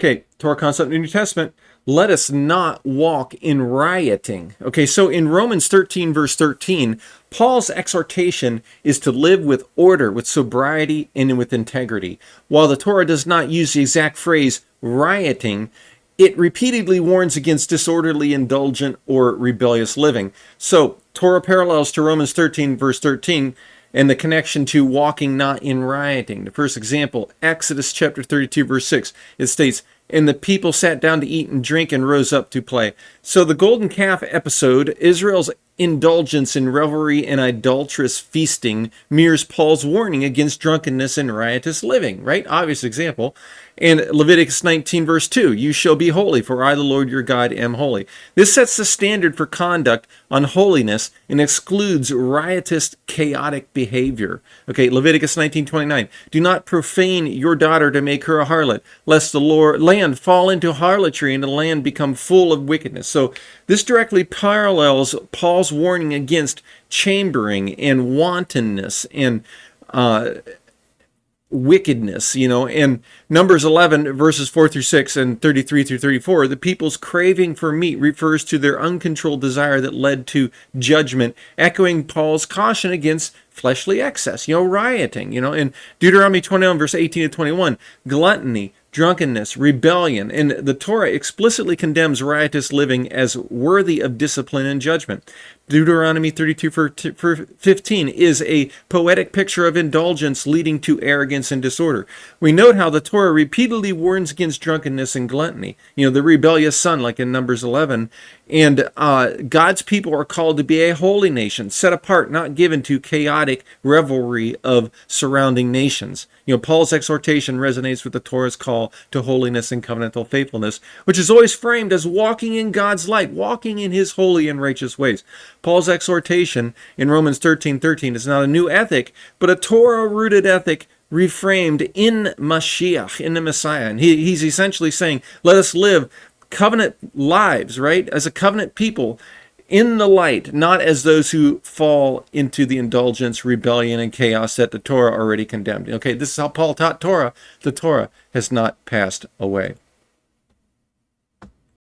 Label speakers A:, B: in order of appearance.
A: Okay, Torah concept in the New Testament. Let us not walk in rioting. Okay, so in Romans 13, verse 13, Paul's exhortation is to live with order, with sobriety, and with integrity. While the Torah does not use the exact phrase rioting, it repeatedly warns against disorderly, indulgent, or rebellious living. So, Torah Parallels to Romans 13, verse 13, and the connection to walking not in rioting. The first example, Exodus chapter 32, verse 6, it states, "And the people sat down to eat and drink and rose up to play." So the golden calf episode, Israel's indulgence in revelry and idolatrous feasting, mirrors Paul's warning against drunkenness and riotous living, right? Obvious example. And Leviticus 19, verse 2, "You shall be holy, for I, the Lord your God, am holy." This sets the standard for conduct on holiness and excludes riotous, chaotic behavior. Okay, Leviticus 19:29, "Do not profane your daughter to make her a harlot, lest the land fall into harlotry and the land become full of wickedness." So this directly parallels Paul's warning against chambering and wantonness and wickedness, and Numbers 11 verses 4 through 6 and 33 through 34, the people's craving for meat refers to their uncontrolled desire that led to judgment, echoing Paul's caution against fleshly excess, rioting, in Deuteronomy 21 verse 18 to 21, gluttony, drunkenness, rebellion, and the Torah explicitly condemns riotous living as worthy of discipline and judgment. Deuteronomy 32:15 is a poetic picture of indulgence leading to arrogance and disorder. We note how the Torah repeatedly warns against drunkenness and gluttony, the rebellious son, like in Numbers 11, and God's people are called to be a holy nation, set apart, not given to chaotic revelry of surrounding nations. Paul's exhortation resonates with the Torah's call to holiness and covenantal faithfulness, which is always framed as walking in God's light, walking in his holy and righteous ways. Paul's exhortation in Romans 13:13 is not a new ethic, but a Torah-rooted ethic reframed in Mashiach, in the Messiah. And he's essentially saying, let us live covenant lives, right, as a covenant people in the light, not as those who fall into the indulgence, rebellion, and chaos that the Torah already condemned. Okay, this is how Paul taught Torah. The Torah has not passed away.